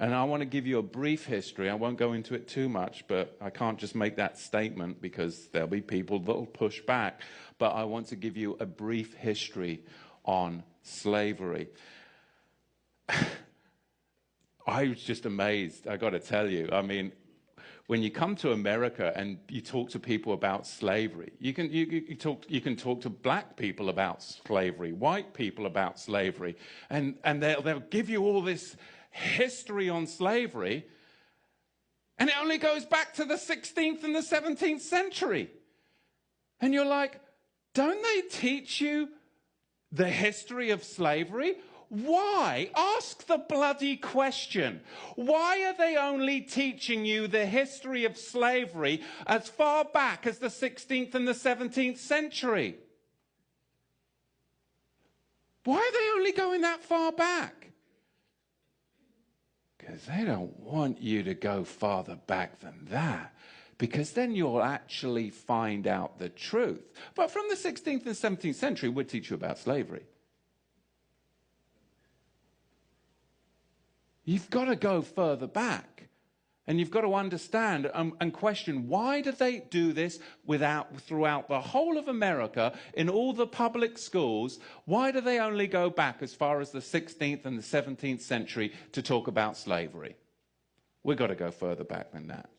And I want to give you a brief history. I won't go into it too much, but I can't just make that statement because there'll be people that'll push back. But I want to give you a brief history on slavery. I was just amazed, I got to tell you. I mean, when you come to America and you talk to people about slavery, you can talk to black people about slavery, white people about slavery, and they'll give you all this history on slavery, and it only goes back to the 16th and the 17th century. And you're like, don't they teach you the history of slavery? Why? Ask the bloody question. Why are they only teaching you the history of slavery as far back as the 16th and the 17th century? Why are they only going that far back? Because they don't want you to go farther back than that, because then you'll actually find out the truth. But from the 16th and 17th century, we'll teach you about slavery. You've got to go further back, and you've got to understand and question, why do they do this throughout the whole of America, in all the public schools? Why do they only go back as far as the 16th and the 17th century to talk about slavery? We've got to go further back than that.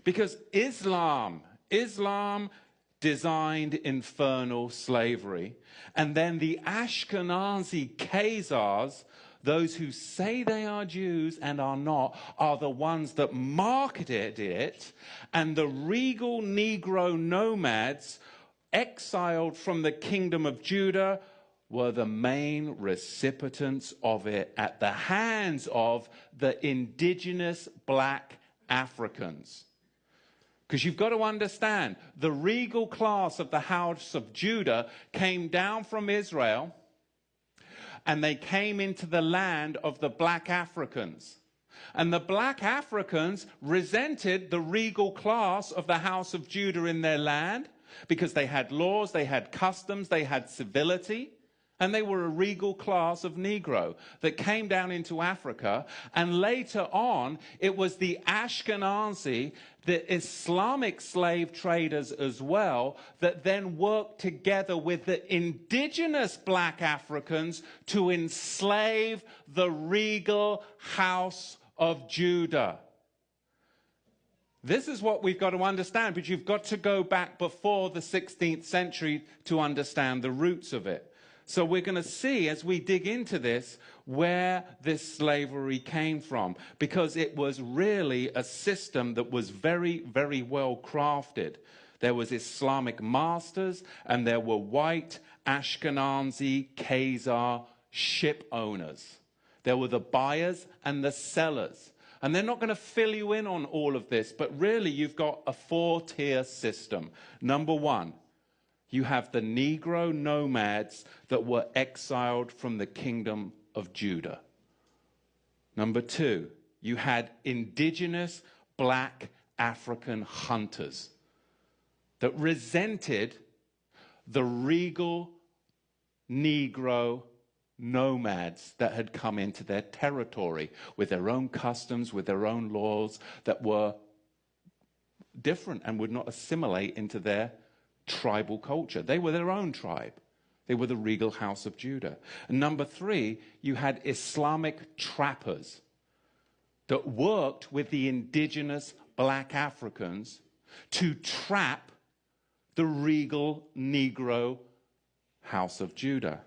Because Islam designed infernal slavery, and then the Ashkenazi Khazars, those who say they are Jews and are not, are the ones that marketed it, and the regal Negro nomads exiled from the kingdom of Judah were the main recipients of it at the hands of the indigenous black Africans. Because you've got to understand, the regal class of the house of Judah came down from Israel, and they came into the land of the black Africans. And the black Africans resented the regal class of the house of Judah in their land, because they had laws, they had customs, they had civility, and they were a regal class of Negro that came down into Africa. And later on, it was the Ashkenazi, the Islamic slave traders as well, that then worked together with the indigenous black Africans to enslave the regal house of Judah. This is what we've got to understand, but you've got to go back before the 16th century to understand the roots of it. So we're going to see, as we dig into this, where this slavery came from, because it was really a system that was very, very well crafted. There was Islamic masters, and there were white Ashkenazi Khazar ship owners. There were the buyers and the sellers. And they're not going to fill you in on all of this, but really you've got a four-tier system. Number one, you have the Negro nomads that were exiled from the kingdom of Judah. Number two, you had indigenous black African hunters that resented the regal Negro nomads that had come into their territory with their own customs, with their own laws that were different and would not assimilate into their tribal culture. They were their own tribe. They were the regal house of Judah. And number three, you had Islamic trappers that worked with the indigenous black Africans to trap the regal Negro house of Judah.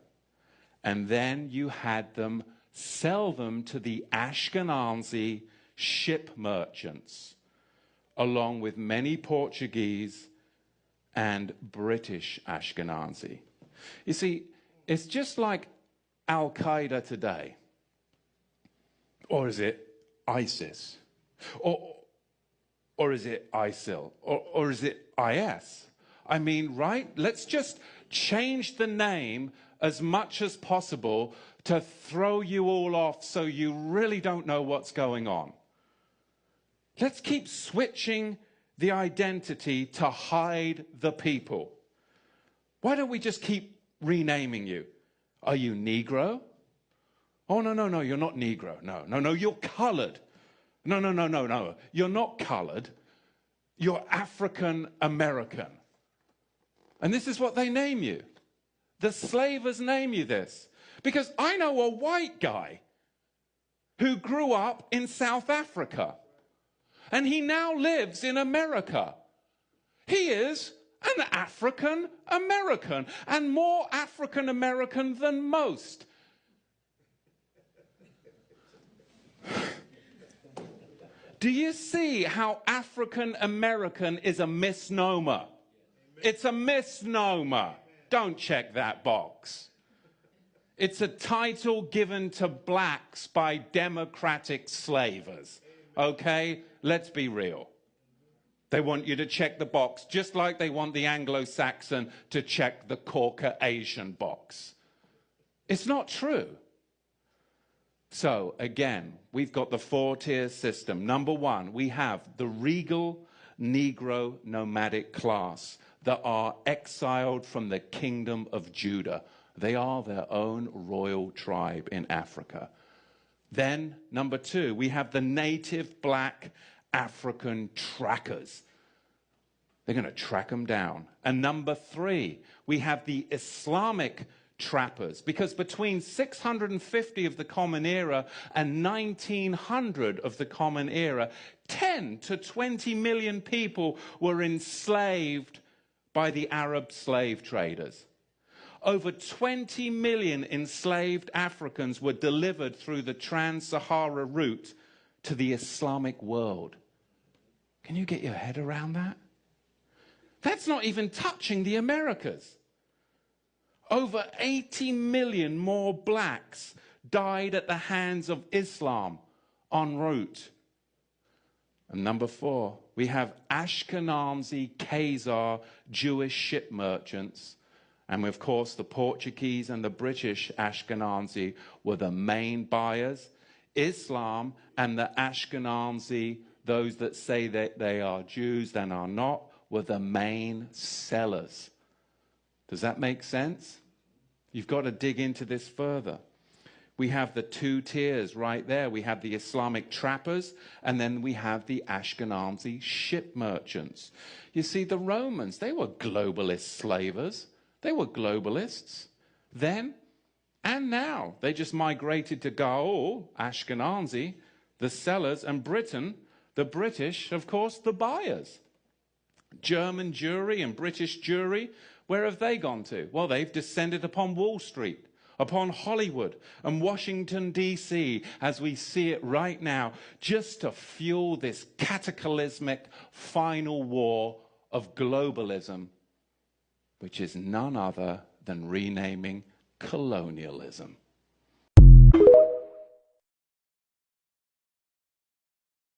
And then you had them sell them to the Ashkenazi ship merchants, along with many Portuguese and British Ashkenazi. You see, it's just like Al-Qaeda today. Or is it ISIS? Or is it ISIL? Or is it IS? I mean, right? Let's just change the name as much as possible to throw you all off so you really don't know what's going on. Let's keep switching the identity to hide the people. Why don't we just keep renaming you? Are you Negro? Oh, no, no, no, you're not Negro. No, no, no, you're colored. No, no, no, no, no, you're not colored. You're African American. And this is what they name you. The slavers name you this. Because I know a white guy who grew up in South Africa. And he now lives in America. He is an African American, and more African American than most. Do you see how African American is a misnomer? It's a misnomer. Don't check that box. It's a title given to blacks by democratic slavers. Okay? Let's be real. They want you to check the box, just like they want the Anglo-Saxon to check the Caucasian box. It's not true. So, again, we've got the four-tier system. Number one, we have the regal Negro nomadic class that are exiled from the kingdom of Judah. They are their own royal tribe in Africa. Then, number two, we have the native black African trackers. They're going to track them down. And number three, we have the Islamic trappers, because between 650 of the Common Era and 1900 of the Common Era, 10 to 20 million people were enslaved by the Arab slave traders. Over 20 million enslaved Africans were delivered through the Trans-Sahara route to the Islamic world. Can you get your head around that? That's not even touching the Americas. Over 80 million more blacks died at the hands of Islam en route. And number four, we have Ashkenazi Khazar Jewish ship merchants. And of course, the Portuguese and the British Ashkenazi were the main buyers. Islam and the Ashkenazi, those that say that they are Jews and are not, were the main sellers. Does that make sense? You've got to dig into this further. We have the two tiers right there. We have the Islamic trappers, and then we have the Ashkenazi ship merchants. You see, the Romans, they were globalist slavers. They were globalists then and now. They just migrated to Gaul, Ashkenazi, the sellers, and Britain, the British, of course, the buyers. German Jewry and British Jewry, where have they gone to? Well, they've descended upon Wall Street, upon Hollywood and Washington, D.C., as we see it right now, just to fuel this cataclysmic final war of globalism, which is none other than renaming colonialism.